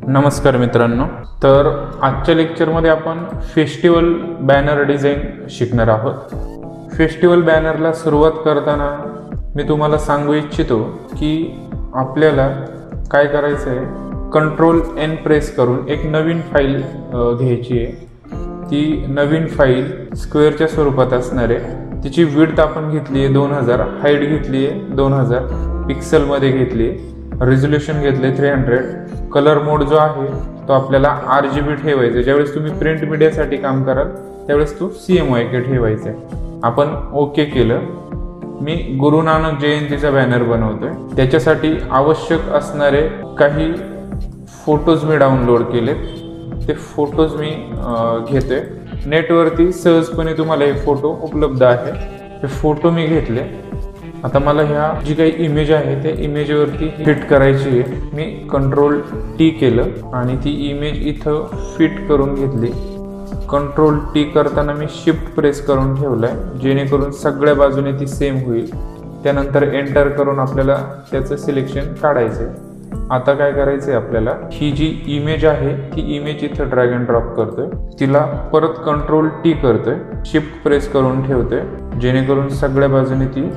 नमस्कार मित्रांनो, तर आजच्या लेक्चरमध्ये आपण फेस्टिवल बॅनर डिझाईन शिकणार आहोत। फेस्टिवल बॅनरला सुरुवात करताना मी तुम्हाला सांगू इच्छितो की आपल्याला काय करायचं आहे, Ctrl+N प्रेस करून एक नवीन फाईल घ्यायची आहे। ती नवीन फाईल स्क्वेअरच्या स्वरूपात असणार आहे। तिची विड्थ आपण घेतली आहे 2000, हाईट घेतली आहे 2000, पिक्सलमध्ये घेतली आहे, रेझोल्यूशन घेतले 300, कलर मोड जो आहे तो आपल्याला RGB ठेवायचा। ज्यावेळेस तुम्ही प्रिंट मीडियासाठी काम कराल त्यावेळेस तो CMYK ठेवायचा आहे। आपण ओके केलं। मी गुरु नानक जयंतीचा बॅनर बनवतोय, त्याच्यासाठी आवश्यक असणारे काही फोटोज मी डाउनलोड केलेत। ते फोटोज मी घेतोय। नेटवरती सहजपणे तुम्हाला हे फोटो उपलब्ध आहे। हे फोटो मी घेतले। आता मला ह्या जी काही इमेज आहे त्या इमेजवरती फिट करायची आहे। मी Ctrl+T केलं आणि ती इमेज इथं फिट करून घेतली। Ctrl+T करताना मी शिफ्ट प्रेस करून ठेवलाय, जेणेकरून सगळ्या बाजूने ती सेम होईल। त्यानंतर एंटर करून आपल्याला त्याचं सिलेक्शन काढायचंय। आता काय करायचंय, आपल्याला ही जी इमेज आहे ती इमेज इथं ड्रॅग अँड ड्रॉप करतोय, तिला परत Ctrl+T करतोय, शिफ्ट प्रेस करून ठेवतोय, जेणेकरून सगळ्या बाजूने ती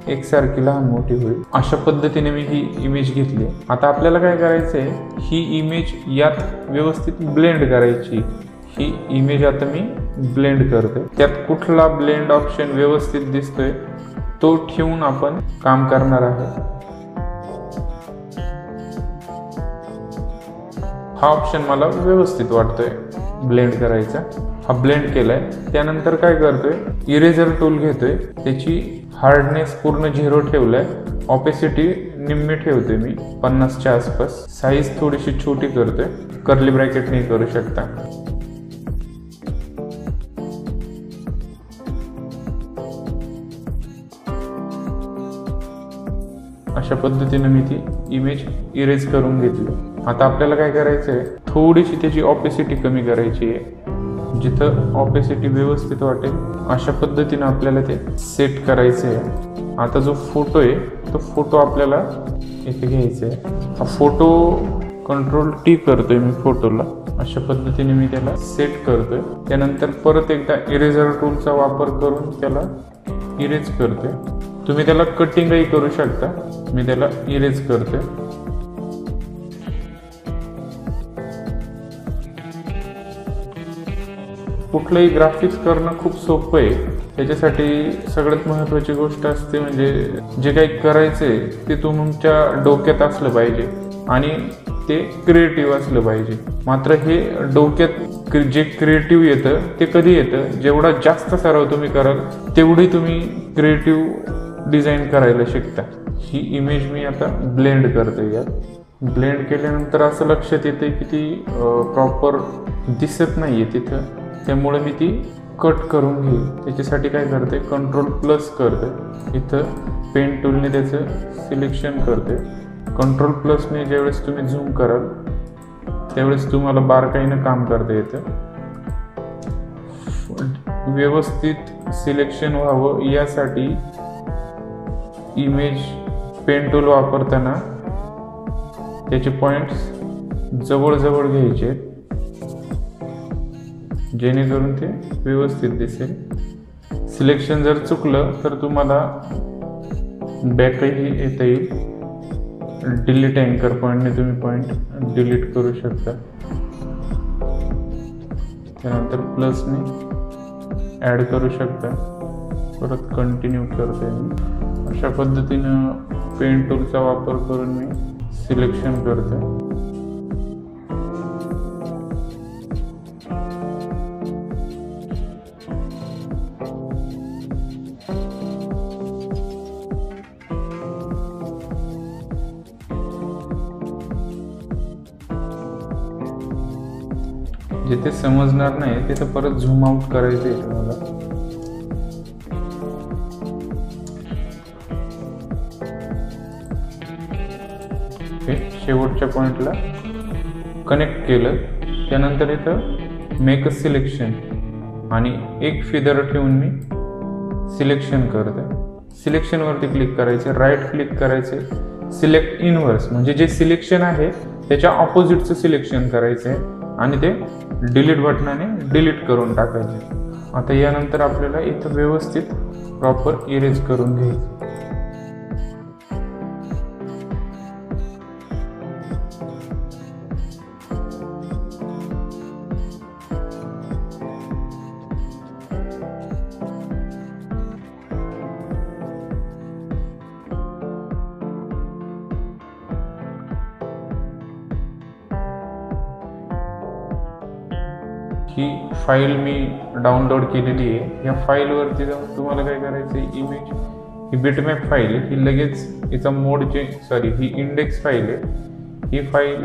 एकसारखी लहान मोठी होईल। अशा पद्धतीने मी ही इमेज घेतली। आता आपल्याला काय करायचंय, ही इमेज यात व्यवस्थित ब्लेंड करायची। ही इमेज आता मी ब्लेंड करतोय। त्यात कुठला ब्लेंड ऑप्शन व्यवस्थित दिसतोय तो ठेवून आपण काम करणार आहे। हा ऑप्शन मला व्यवस्थित वाटतोय ब्लेंड करायचा। हा ब्लेंड केलाय। त्यानंतर काय करतोय, इरेजर टूल घेतोय, त्याची हार्डनेस पूर्ण 0 ठेवलाय, ऑपेसिटी निम्मी ठेवतोय मी 50च्या आसपास, साईज थोडीशी छोटी करतोय, कर्ली ब्रॅकेट नाही करू शकता। अशा पद्धतीने मी ती इमेज इरेज करून घेतली। आता आपल्याला काय करायचंय, थोडीशी त्याची ऑपेसिटी कमी करायची आहे, जिथं ऑपेसिटी व्यवस्थित वाटेल अशा पद्धतीने आपल्याला ते सेट करायचं आहे। आता जो फोटो आहे तो फोटो आपल्याला इथे घ्यायचा आहे। हा फोटो Ctrl+T करतोय मी फोटोला, अशा पद्धतीने मी त्याला सेट करतोय। त्यानंतर परत एकदा इरेजर टूलचा वापर करून त्याला इरेज करतोय। तुम्ही त्याला कटिंगही करू शकता, मी त्याला इरेज करतोय। कुठलंही ग्राफिक्स करणं खूप सोपं आहे। त्याच्यासाठी सगळ्यात महत्त्वाची गोष्ट असते म्हणजे जे काही करायचंय ते तुमच्या डोक्यात असलं पाहिजे आणि ते क्रिएटिव्ह असलं पाहिजे। मात्र हे डोक्यात जे क्रिएटिव्ह येतं ते कधी येतं, जेवढा जास्त सराव तुम्ही कराल तेवढी तुम्ही क्रिएटिव्ह डिझाईन करायला शिकता। ही इमेज मी आता ब्लेंड करते। यात ब्लेंड केल्यानंतर असं लक्षात येते की ती प्रॉपर दिसत नाहीये तिथं, त्यामुळे मी ती कट करून घेईल। त्याच्यासाठी काय करते, Ctrl+ करते, इथं पेन टूलने त्याचं सिलेक्शन करते। Ctrl+ने ज्यावेळेस तुम्ही झूम कराल त्यावेळेस तुम्हाला बारकाईनं काम करता येतं। व्यवस्थित सिलेक्शन व्हावं यासाठी इमेज पेन टूल वापरताना त्याचे पॉइंट्स जवळ घ्यायचे, जेणेकरून ते व्यवस्थित दिसेल। सिलेक्शन जर चुकलं तर तुम्हाला बॅकही येता येईल। डिलीट अँकर पॉईंटने तुम्ही पॉईंट डिलीट करू शकता। त्यानंतर प्लसने ॲड करू शकता, परत कंटिन्यू करते मी। अशा पद्धतीनं पेन टूलचा वापर करून मी सिलेक्शन करतो। जिथे समजणार नाही तिथे परत झूम आउट करायचं आहे तुम्हाला। शेवटच्या पॉइंटला कनेक्ट केलं, त्यानंतर इथं मेक अ सिलेक्शन आणि एक फिदर ठेवून मी सिलेक्शन करते। सिलेक्शनवरती क्लिक करायचे, राईट क्लिक करायचे, सिलेक्ट इनव्हर्स म्हणजे जे सिलेक्शन आहे त्याच्या ऑपोजिटचं सिलेक्शन करायचं आहे आणि ते डिलीट बटनाने डिलीट करून टाकायचे. आता यानंतर आपल्याला इथं व्यवस्थित प्रॉपर इरेज करून घ्यायचं. ही फाईल मी डाउनलोड केलेली आहे. या फाईलवरती जाऊन तुम्हाला काय करायचं आहे, इमेज ही बिटमॅप फाईल आहे, ही लगेच हिचा मोड ही इंडेक्स फाईल आहे. ही फाईल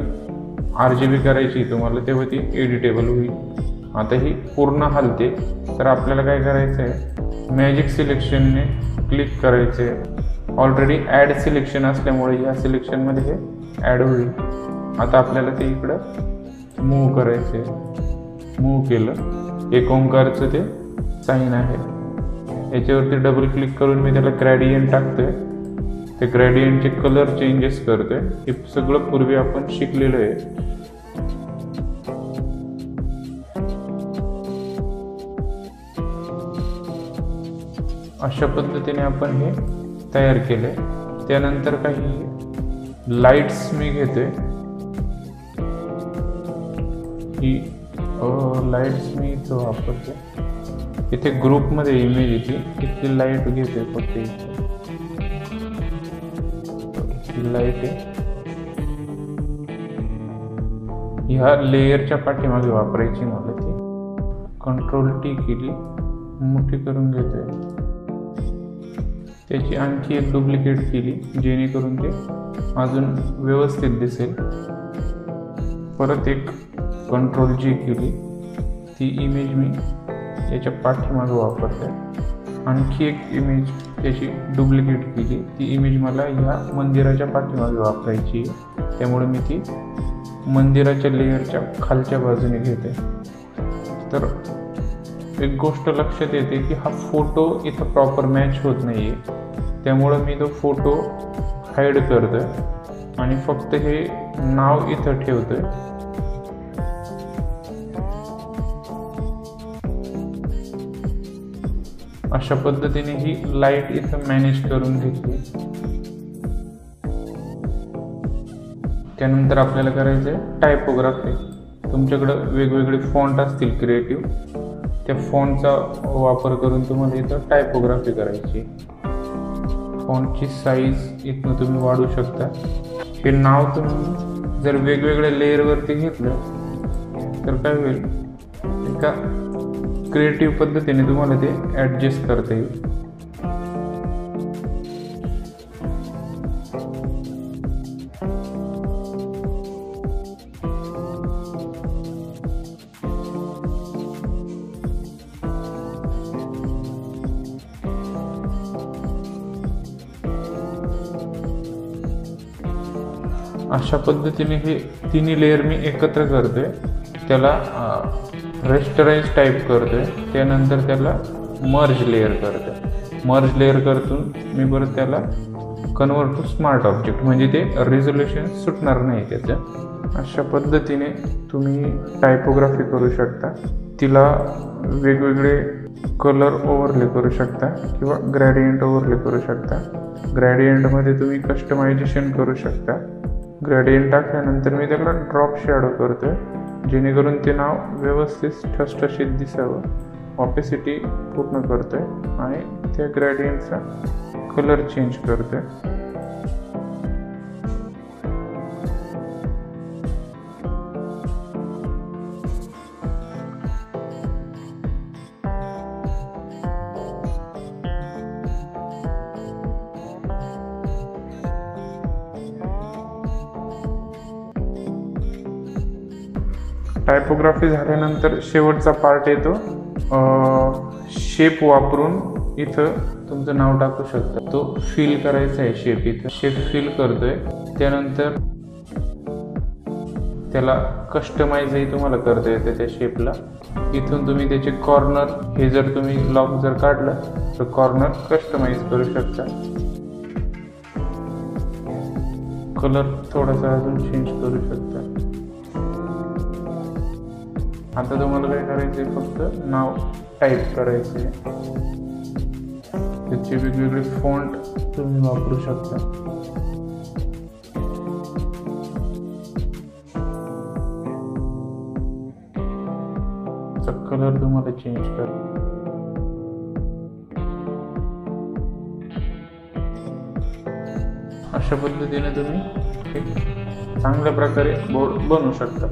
RGB करायची तुम्हाला, तेव्हा ती एडिटेबल होईल. आता ही पूर्ण हलते, तर आपल्याला काय करायचं आहे, मॅजिक सिलेक्शनने क्लिक करायचं आहे. ऑलरेडी ॲड सिलेक्शन असल्यामुळे ह्या सिलेक्शनमध्ये हे ॲड होईल. आता आपल्याला ते इकडं मूव्ह करायचं आहे. मूव्ह केलं, एक ओंकारचं ते साईन आहे, याच्यावरती डबल क्लिक करून मी त्याला ग्रॅडियंट टाकतोय. ते ग्रॅडियंटचे कलर चेंजेस करतोय. हे सगळं पूर्वी आपण शिकलेलं आहे. अशा पद्धतीने आपण हे तयार केलंय. त्यानंतर काही लाईट्स मी घेतोय. ही लाईट्स मी इथं वापरतो. इथे ग्रुपमध्ये इमेज येते, इथली लाईट घेते फक्त. इथे लाईट आहे, ह्या लेयरच्या पाठीमागे वापरायची मला. ती Ctrl+T केली, मोठी करून घेतोय. त्याची आणखी एक डुप्लिकेट केली जेणेकरून ते अजून व्यवस्थित दिसेल. परत एक Ctrl+G केली, ती इमेज मी याच्या पाठीमागे वापरते. आणखी एक इमेज त्याची डुप्लिकेट केली, ती इमेज मला ह्या मंदिराच्या पाठीमागे वापरायची आहे. त्यामुळे मी ती मंदिराच्या लेयरच्या खालच्या बाजूने घेते. तर एक गोष्ट लक्षात येते की हा फोटो इथं प्रॉपर मॅच होत नाही आहे. त्यामुळं मी तो फोटो हाईड करतोय आणि फक्त हे नाव इथं ठेवतोय. अशा पद्धतीने ही लाईट इथं मॅनेज करून घेतली. त्यानंतर आपल्याला करायचं आहे टायपोग्राफी. तुमच्याकडं वेगवेगळे फॉन्ट असतील क्रिएटिव्ह, त्या फॉन्टचा वापर करून तुम्हाला इथं टायपोग्राफी करायची. फॉन्टची साईज इथनं तुम्ही वाढवू शकता. हे नाव तुम्ही जर वेगवेगळ्या लेअरवरती घेतलं तर काय होईल, एका क्रिएटिव्ह पद्धतीने तुम्हाला ते ॲडजस्ट करता येईल. अशा पद्धतीने हे तिन्ही लेअर मी एकत्र करतोय. त्याला रेस्टराइज टाईप करतोय. त्यानंतर त्याला मर्ज लेअर करतोय. मर्ज लेअर करतून मी परत त्याला कन्वर्ट टू स्मार्ट ऑब्जेक्ट, म्हणजे ते रिझोल्युशन सुटणार नाही त्याचं. अशा पद्धतीने तुम्ही टायपोग्राफी करू शकता. तिला वेगवेगळे कलर ओव्हरले करू शकता किंवा ग्रॅडियंट ओव्हरले करू शकता. ग्रॅडियंटमध्ये तुम्ही कस्टमायझेशन करू शकता. ग्रेडियंट टाकल्यानंतर मी त्याला ड्रॉप शॅडो करतोय जेणेकरून ते नाव व्यवस्थित ठसठशीत दिसावं. ऑपेसिटी पूर्ण करतोय आणि त्या ग्रेडियंटचा कलर चेंज करतोय. टायपोग्राफी झाल्यानंतर शेवटचा पार्ट येतो. शेप वापरून इथं तुमचं नाव टाकू शकता. तो फिल करायचा आहे शेप. इथं शेप फिल करतोय. त्यानंतर त्याला कस्टमाइजही तुम्हाला करता येते त्या शेपला. इथून तुम्ही त्याचे कॉर्नर हे जर तुम्ही लॉक जर काढलं तर कॉर्नर कस्टमाइज करू शकता. कलर थोडासा अजून चेंज करू शकता. आता तुम्हाला काय करायचंय, फक्त नाव टाईप करायचे. त्याचे वेगवेगळे फॉन्ट तुम्ही वापरू शकता. कलर तुम्हाला चेंज कर. अशा पद्धतीने तुम्ही एक चांगल्या प्रकारे बोर्ड बनवू शकता.